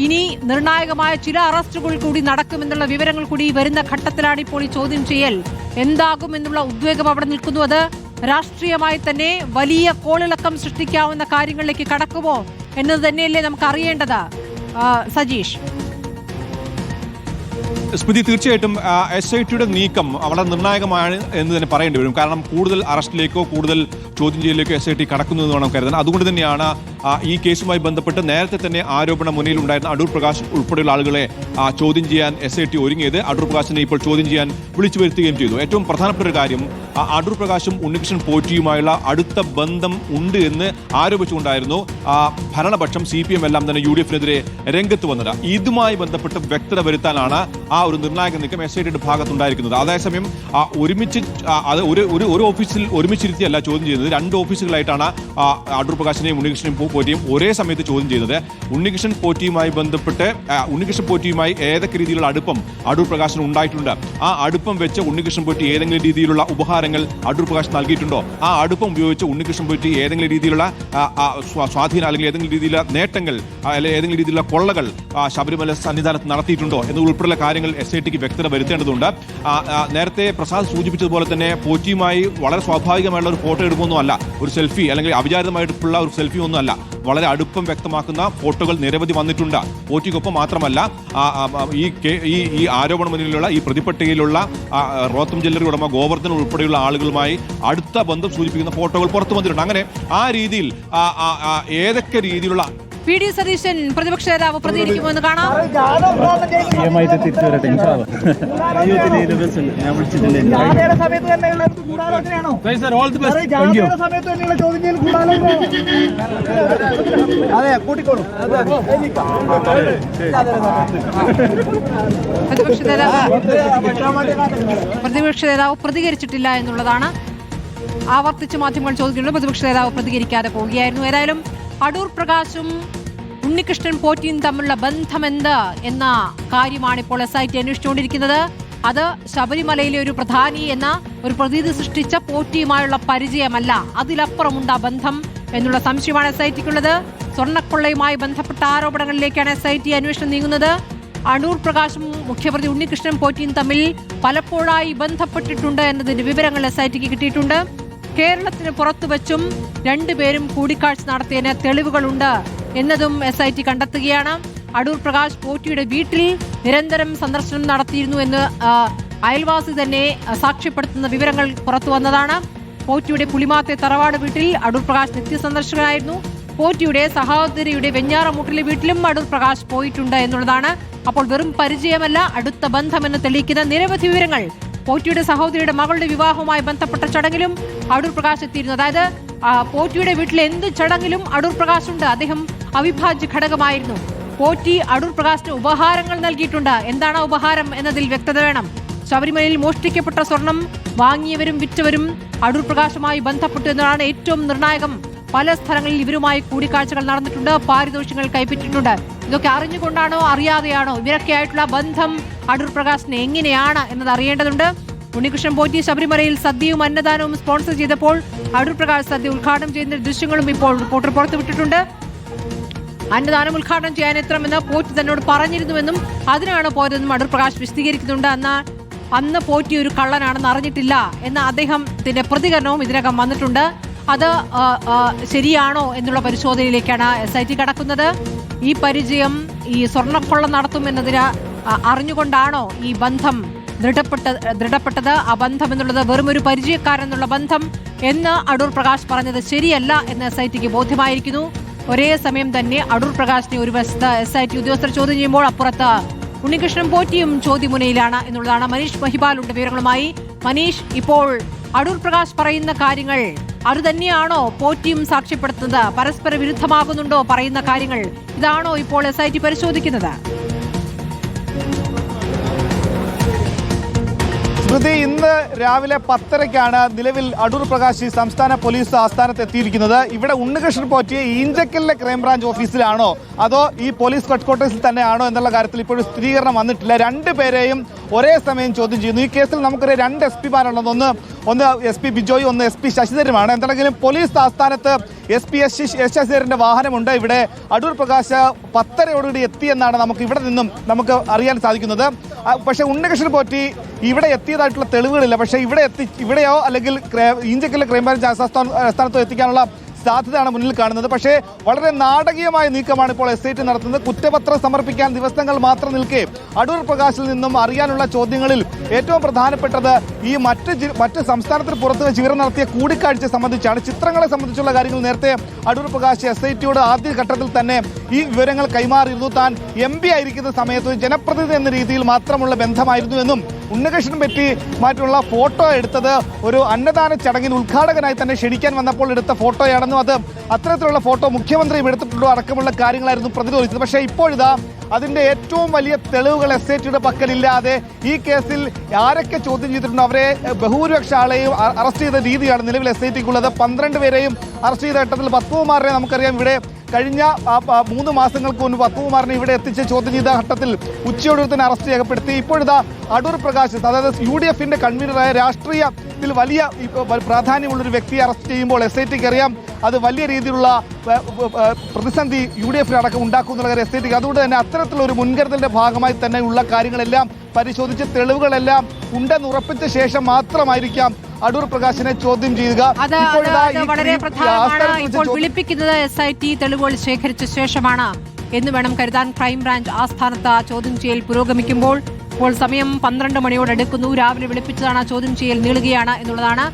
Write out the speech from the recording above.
ഇനി നിർണായകമായ ചില അറസ്റ്റുകൾ കൂടി നടക്കുമെന്നുള്ള വിവരങ്ങൾ കൂടി വരുന്ന ഘട്ടത്തിലാണ് ഇപ്പോൾ ഈ ചോദ്യം ചെയ്യൽ എന്താകുമെന്നുള്ള ഉദ്വേഗം അവിടെ നിൽക്കുന്നു. അത് രാഷ്ട്രീയമായി തന്നെ വലിയ കോളിളക്കം സൃഷ്ടിക്കാവുന്ന കാര്യങ്ങളിലേക്ക് കടക്കുമോ എന്നത് തന്നെയല്ലേ നമുക്ക് അറിയേണ്ടത്. സജീഷ്, സ്മൃതി, തീർച്ചയായിട്ടും SITയുടെ നീക്കം വളരെ നിർണായകമാണ് എന്ന് തന്നെ പറയേണ്ടി വരും. കാരണം കൂടുതൽ അറസ്റ്റിലേക്കോ കൂടുതൽ ചോദ്യം ചെയ്യലിലേക്കോ SIT കടക്കുന്നു എന്ന് വേണം കരുതാൻ. അതുകൊണ്ട് തന്നെയാണ് ഈ കേസുമായി ബന്ധപ്പെട്ട് നേരത്തെ തന്നെ ആരോപണ മുന്നിലുണ്ടായിരുന്ന അടൂർ പ്രകാശ് ഉൾപ്പെടെയുള്ള ആളുകളെ ചോദ്യം ചെയ്യാൻ SIT ഒരുങ്ങിയത്. അടൂർ പ്രകാശിനെ ഇപ്പോൾ ചോദ്യം ചെയ്യാൻ വിളിച്ചു വരുത്തുകയും ചെയ്തു. ഏറ്റവും പ്രധാനപ്പെട്ട ഒരു കാര്യം, അടൂർ പ്രകാശും ഉണ്ണികൃഷ്ണൻ പോറ്റിയുമായുള്ള അടുത്ത ബന്ധം ഉണ്ട് എന്ന് ആരോപിച്ചുകൊണ്ടായിരുന്നു ഭരണപക്ഷം CPM എല്ലാം തന്നെ UDF-നെതിരെ രംഗത്ത് വന്നത്. ഇതുമായി ബന്ധപ്പെട്ട് വ്യക്തത വരുത്താനാണ് ആ ഒരു നിർണായക നീക്കം SITയുടെ ഭാഗത്തുണ്ടായിരിക്കുന്നത്. അതേസമയം ഒരുമിച്ച് ഒരു ഓഫീസിൽ ഒരുമിച്ചിരുത്തിയല്ല ചോദ്യം ചെയ്യുന്നത്. 2 ഓഫീസുകളായിട്ടാണ് അടൂർ പ്രകാശിനെയും ഉണ്ണികൃഷ്ണൻ പോറ്റിയും ഒരേ സമയത്ത് ചോദ്യം ചെയ്യുന്നത്. ഉണ്ണികൃഷ്ണൻ പോറ്റിയുമായി ഏതൊക്കെ രീതിയിലുള്ള അടുപ്പം അടൂർ പ്രകാശിന് ഉണ്ടായിട്ടുണ്ട്, ആ അടുപ്പം വെച്ച് ഉണ്ണികൃഷ്ണൻ പോറ്റി ഏതെങ്കിലും രീതിയിലുള്ള ഉപഹാരങ്ങൾ അടൂർ പ്രകാശ് നൽകിയിട്ടുണ്ടോ, ആ അടുപ്പം ഉപയോഗിച്ച് ഉണ്ണികൃഷ്ണൻ പോറ്റി ഏതെങ്കിലും രീതിയിലുള്ള സ്വാധീനം അല്ലെങ്കിൽ ഏതെങ്കിലും രീതിയിലുള്ള നേട്ടങ്ങൾ അല്ലെങ്കിൽ ഏതെങ്കിലും രീതിയിലുള്ള കൊള്ളകൾ ശബരിമല സന്നിധാനത്ത് നടത്തിയിട്ടുണ്ടോ എന്നുൾപ്പെടെയുള്ള കാര്യങ്ങൾ SITക്ക് വ്യക്തത വരുത്തേണ്ടതുണ്ട്. നേരത്തെ പ്രസാദ് സൂചിപ്പിച്ചതുപോലെ തന്നെ പോറ്റിയുമായി വളരെ സ്വാഭാവികമായുള്ള ഒരു ഫോട്ടോ എടുക്കുമൊന്നും അല്ല, ഒരു സെൽഫി അല്ലെങ്കിൽ അവിചാരിതമായിട്ടുള്ള ഒരു സെൽഫി ഒന്നും അല്ല. വളരെ അടുപ്പം വ്യക്തമാക്കുന്ന ഫോട്ടോകൾ നിരവധി വന്നിട്ടുണ്ട്. പോറ്റിക്കൊപ്പം മാത്രമല്ല, ഈ ആരോപണ മുന്നിലുള്ള ഈ പ്രതിപട്ടികയിലുള്ള റോത്തം ജ്വല്ലറി ഉടമ ഗോവർദ്ധൻ ഉൾപ്പെടെയുള്ള ആളുകളുമായി അടുത്ത ബന്ധം സൂചിപ്പിക്കുന്ന ഫോട്ടോകൾ പുറത്തു വന്നിട്ടുണ്ട്. അങ്ങനെ ആ രീതിയിൽ ഏതൊക്കെ രീതിയിലുള്ള PD സതീശൻ പ്രതിപക്ഷ നേതാവ് പ്രതികരിക്കുമെന്ന് കാണാം. പ്രതിപക്ഷ നേതാവ് പ്രതികരിച്ചിട്ടില്ല എന്നുള്ളതാണ് ആവർത്തിച്ച് മാധ്യമങ്ങൾ ചോദിക്കുന്നത്. പ്രതിപക്ഷ നേതാവ് പ്രതികരിക്കാതെ പോവുകയായിരുന്നു. ഏതായാലും അടൂർ പ്രകാശും ഉണ്ണികൃഷ്ണൻ പോറ്റിയും തമ്മിലുള്ള ബന്ധമെന്ത് എന്ന കാര്യമാണ് ഇപ്പോൾ SIT അന്വേഷിച്ചുകൊണ്ടിരിക്കുന്നത്. അത് ശബരിമലയിലെ ഒരു പ്രധാനി എന്ന ഒരു പ്രതീതി സൃഷ്ടിച്ച പോറ്റിയുമായുള്ള പരിചയമല്ല, അതിലപ്പുറമുണ്ട് ആ ബന്ധം എന്നുള്ള സംശയമാണ് SITക്കുള്ളത്. സ്വർണ്ണക്കൊള്ളയുമായി ബന്ധപ്പെട്ട ആരോപണങ്ങളിലേക്കാണ് SIT അന്വേഷണം നീങ്ങുന്നത്. അടൂർ പ്രകാശും മുഖ്യപ്രതി ഉണ്ണികൃഷ്ണൻ പോറ്റിയും തമ്മിൽ പലപ്പോഴായി ബന്ധപ്പെട്ടിട്ടുണ്ട് എന്നതിന്റെ വിവരങ്ങൾ SITക്ക് കിട്ടിയിട്ടുണ്ട്. കേരളത്തിന് പുറത്തു വച്ചും രണ്ടുപേരും കൂടിക്കാഴ്ച നടത്തിയതിന് തെളിവുകളുണ്ട് എന്നതും SIT കണ്ടെത്തുകയാണ്. അടൂർ പ്രകാശ് പോറ്റിയുടെ വീട്ടിൽ നിരന്തരം സന്ദർശനം നടത്തിയിരുന്നു എന്ന് അയൽവാസി തന്നെ സാക്ഷ്യപ്പെടുത്തുന്ന വിവരങ്ങൾ പുറത്തു വന്നതാണ്. പോറ്റിയുടെ പുളിമാത്തെ തറവാട് വീട്ടിൽ അടൂർ പ്രകാശ് നിത്യസന്ദർശകനായിരുന്നു. പോറ്റിയുടെ സഹോദരിയുടെ വെഞ്ഞാറമൂട്ടിലെ വീട്ടിലും അടൂർ പ്രകാശ് പോയിട്ടുണ്ട് എന്നുള്ളതാണ്. അപ്പോൾ വെറും പരിചയമല്ല, അടുത്ത ബന്ധമെന്ന് തെളിയിക്കുന്ന നിരവധി വിവരങ്ങൾ. പോറ്റിയുടെ സഹോദരിയുടെ മകളുടെ വിവാഹവുമായി ബന്ധപ്പെട്ട ചടങ്ങിലും അടൂർ പ്രകാശ് എത്തിയിരുന്നു. അതായത് പോറ്റിയുടെ വീട്ടിൽ എന്ത് ചടങ്ങിലും അടൂർ പ്രകാശ് ഉണ്ട്. അദ്ദേഹം അവിഭാജ്യ ഘടകമായിരുന്നു. പോറ്റി അടൂർ പ്രകാശിന് ഉപഹാരങ്ങൾ നൽകിയിട്ടുണ്ട്. എന്താണ് ഉപഹാരം എന്നതിൽ വ്യക്തത വേണം. ശബരിമലയിൽ മോഷ്ടിക്കപ്പെട്ട സ്വർണം വാങ്ങിയവരും വിറ്റവരും അടൂർ പ്രകാശുമായി ബന്ധപ്പെട്ടു എന്നതാണ് ഏറ്റവും നിർണായകം. പല സ്ഥലങ്ങളിൽ ഇവരുമായി കൂടിക്കാഴ്ചകൾ നടന്നിട്ടുണ്ട്, പാരിതോഷികങ്ങൾ കൈപ്പറ്റിയിട്ടുണ്ട്. ഇതൊക്കെ അറിഞ്ഞുകൊണ്ടാണോ അറിയാതെയാണോ ഇവരൊക്കെയായിട്ടുള്ള ബന്ധം അടൂർ പ്രകാശിന് എങ്ങനെയാണ് എന്നത് അറിയേണ്ടതുണ്ട്. ഉണ്ണികൃഷ്ണൻ പോറ്റി ശബരിമലയിൽ സദ്യയും അന്നദാനവും സ്പോൺസർ ചെയ്തപ്പോൾ അടൂർ പ്രകാശ് സദ്യ ഉദ്ഘാടനം ചെയ്യുന്ന ദൃശ്യങ്ങളും ഇപ്പോൾ റിപ്പോർട്ടർ പുറത്തുവിട്ടിട്ടുണ്ട്. അന്നദാനം ഉദ്ഘാടനം ചെയ്യാൻ എത്തണമെന്ന് പോറ്റി തന്നോട് പറഞ്ഞിരുന്നുവെന്നും അതിനാണ് പോയതെന്നും അടൂർ പ്രകാശ് വിശദീകരിക്കുന്നുണ്ട്. അന്ന് പോറ്റി ഒരു കള്ളനാണെന്ന് അറിഞ്ഞിട്ടില്ല എന്ന അദ്ദേഹത്തിന്റെ പ്രതികരണവും ഇതിനകം വന്നിട്ടുണ്ട്. അത് ശരിയാണോ എന്നുള്ള പരിശോധനയിലേക്കാണ് SIT കടക്കുന്നത്. ഈ പരിചയം ഈ സ്വർണ്ണക്കൊള്ള നടത്തുമെന്നതിന് അറിഞ്ഞുകൊണ്ടാണോ ഈ ബന്ധം ദൃഢപ്പെട്ടത്? ആ ബന്ധം എന്നുള്ളത് വെറും ഒരു പരിചയക്കാരെന്നുള്ള ബന്ധം എന്ന് അടൂർ പ്രകാശ് പറഞ്ഞത് ശരിയല്ല എന്ന് SITക്ക് ബോധ്യമായിരിക്കുന്നു. ഒരേ സമയം തന്നെ അടൂർ പ്രകാശിനെ ഒരു വശത്ത് SIT ഉദ്യോഗസ്ഥർ ചോദ്യം ചെയ്യുമ്പോൾ അപ്പുറത്ത് ഉണ്ണികൃഷ്ണൻ പോറ്റിയും ചോദ്യമുനയിലാണ് എന്നുള്ളതാണ്. മനീഷ് മഹിബാലുണ്ട് വിവരങ്ങളുമായി. മനീഷ്, ഇപ്പോൾ അടൂർ പ്രകാശ് പറയുന്ന കാര്യങ്ങൾ അത് തന്നെയാണോ പോറ്റിയും സാക്ഷ്യപ്പെടുത്തുന്നത്? പരസ്പര വിരുദ്ധമാകുന്നുണ്ടോ പറയുന്ന കാര്യങ്ങൾ? ഇതാണോ ഇപ്പോൾ SIT പരിശോധിക്കുന്നത്? സ്മൃതി, ഇന്ന് രാവിലെ 10:30-ക്കാണ് നിലവിൽ അടൂർ പ്രകാശ് സംസ്ഥാന പോലീസ് ആസ്ഥാനത്ത് എത്തിയിരിക്കുന്നത്. ഇവിടെ ഉണ്ണികൃഷ്ണൻ പോറ്റിയെ ഈഞ്ചക്കലിലെ ക്രൈംബ്രാഞ്ച് ഓഫീസിലാണോ അതോ ഈ പോലീസ് ഹെഡ്ക്വാർട്ടേഴ്സിൽ തന്നെയാണോ എന്നുള്ള കാര്യത്തിൽ ഇപ്പോഴും സ്ഥിരീകരണം വന്നിട്ടില്ല. രണ്ടുപേരെയും ഒരേ സമയം ചോദ്യം ചെയ്യുന്നു. ഈ കേസിൽ നമുക്കൊരു 2 SP-മാരുള്ളത്. ഒന്ന് SP ബിജോയ്, ഒന്ന് SP ശശിധരനുമാണ്. എന്താണെങ്കിലും പോലീസ് ആസ്ഥാനത്ത് SP എസ് ശശിധരന്റെ വാഹനമുണ്ട്. ഇവിടെ അടൂർ പ്രകാശ് 10:30 എത്തിയെന്നാണ് നമുക്ക് ഇവിടെ നിന്നും നമുക്ക് അറിയാൻ സാധിക്കുന്നത്. പക്ഷേ ഉണ്ണികൃഷ്ണൻ പോറ്റി ഇവിടെ എത്തിയതായിട്ടുള്ള തെളിവുകളില്ല. പക്ഷേ ഇവിടെയോ അല്ലെങ്കിൽ ഈഞ്ചക്കലിലെ ക്രൈംബ്രാഞ്ച് ആസ്ഥാനത്തോ എത്തിക്കാനുള്ള സാധ്യതയാണ് മുന്നിൽ കാണുന്നത്. പക്ഷേ വളരെ നാടകീയമായ നീക്കമാണ് ഇപ്പോൾ SIT നടത്തുന്നത്. കുറ്റപത്രം സമർപ്പിക്കാൻ ദിവസങ്ങൾ മാത്രം നിൽക്കെ അടൂർ പ്രകാശിൽ നിന്നും അറിയാനുള്ള ചോദ്യങ്ങളിൽ ഏറ്റവും പ്രധാനപ്പെട്ടത് ഈ മറ്റ് സംസ്ഥാനത്തിന് പുറത്ത് വെച്ച് ഇവർ നടത്തിയ കൂടിക്കാഴ്ച സംബന്ധിച്ചാണ്. ചിത്രങ്ങളെ സംബന്ധിച്ചുള്ള കാര്യങ്ങൾ നേരത്തെ അടൂർ പ്രകാശ് SITയോട് ആദ്യ ഘട്ടത്തിൽ തന്നെ ഈ വിവരങ്ങൾ കൈമാറിയിരുന്നു. താൻ MP ആയിരിക്കുന്ന സമയത്ത് ജനപ്രതിനിധി എന്ന രീതിയിൽ മാത്രമുള്ള ബന്ധമായിരുന്നു എന്നും ഉണ്ണികൃഷ്ണൻ പറ്റിയുമായിട്ടുള്ള ഫോട്ടോ എടുത്തത് ഒരു അന്നദാന ചടങ്ങിന് ഉദ്ഘാടകനായി തന്നെ ക്ഷണിക്കാൻ വന്നപ്പോൾ എടുത്ത ഫോട്ടോയാണെന്നും അത് അത്തരത്തിലുള്ള ഫോട്ടോ മുഖ്യമന്ത്രിയും എടുത്തിട്ടുണ്ടോ അടക്കമുള്ള കാര്യങ്ങളായിരുന്നു പ്രതിരോധിച്ചത്. പക്ഷേ ഇപ്പോഴിതാ അതിന്റെ ഏറ്റവും വലിയ തെളിവുകൾ SITയുടെ പക്കലില്ലാതെ ഈ കേസിൽ ആരൊക്കെ ചോദ്യം ചെയ്തിട്ടുണ്ടോ അവരെ ബഹുഭൂരിപക്ഷ ആളെയും അറസ്റ്റ് ചെയ്ത രീതിയാണ് നിലവിൽ SITക്കുള്ളത്. 12 പേരെയും അറസ്റ്റ് ചെയ്ത ഘട്ടത്തിൽ പത്മകുമാറിനെ നമുക്കറിയാം ഇവിടെ കഴിഞ്ഞ 3 മാസങ്ങൾക്ക് മുൻപ് പത്മകുമാറിനെ ഇവിടെ എത്തിച്ച് ചോദ്യം ചെയ്ത ഘട്ടത്തിൽ ഉച്ചയോടെ തന്നെ അറസ്റ്റ് രേഖപ്പെടുത്തി. ഇപ്പോഴിതാ അടൂർ പ്രകാശ്, അതായത് UDFന്റെ കൺവീനറായ രാഷ്ട്രീയത്തിൽ വലിയ പ്രാധാന്യമുള്ളൊരു വ്യക്തിയെ അറസ്റ്റ് ചെയ്യുമ്പോൾ SITക്ക് അറിയാം അത് വലിയ രീതിയിലുള്ള പ്രതിസന്ധി UDF അടക്കം ഉണ്ടാക്കുന്നുള്ള കാര്യം SITക്ക്. അതുകൊണ്ട് തന്നെ അത്തരത്തിലൊരു മുൻകരുതലിന്റെ ഭാഗമായി തന്നെ ഉള്ള കാര്യങ്ങളെല്ലാം പരിശോധിച്ച് തെളിവുകളെല്ലാം ഉണ്ടെന്ന് ഉറപ്പിച്ച ശേഷം മാത്രമായിരിക്കാം അടൂർ പ്രകാശിനെ ചോദ്യം ചെയ്യുക. വളരെ പ്രധാനമാണ്. ഇപ്പോൾ വിളിപ്പിക്കുന്നത് SIT തെളിവുകൾ ശേഖരിച്ച ശേഷമാണ് എന്ന് വേണം കരുതാൻ. ക്രൈംബ്രാഞ്ച് ആസ്ഥാനത്ത് ചോദ്യം ചെയ്യൽ പുരോഗമിക്കുമ്പോൾ ഇപ്പോൾ സമയം 12 മണിയോടടുക്കുന്നു. രാവിലെ വിളിപ്പിച്ചതാണ്, ചോദ്യം ചെയ്യൽ നീളുകയാണ് എന്നുള്ളതാണ്.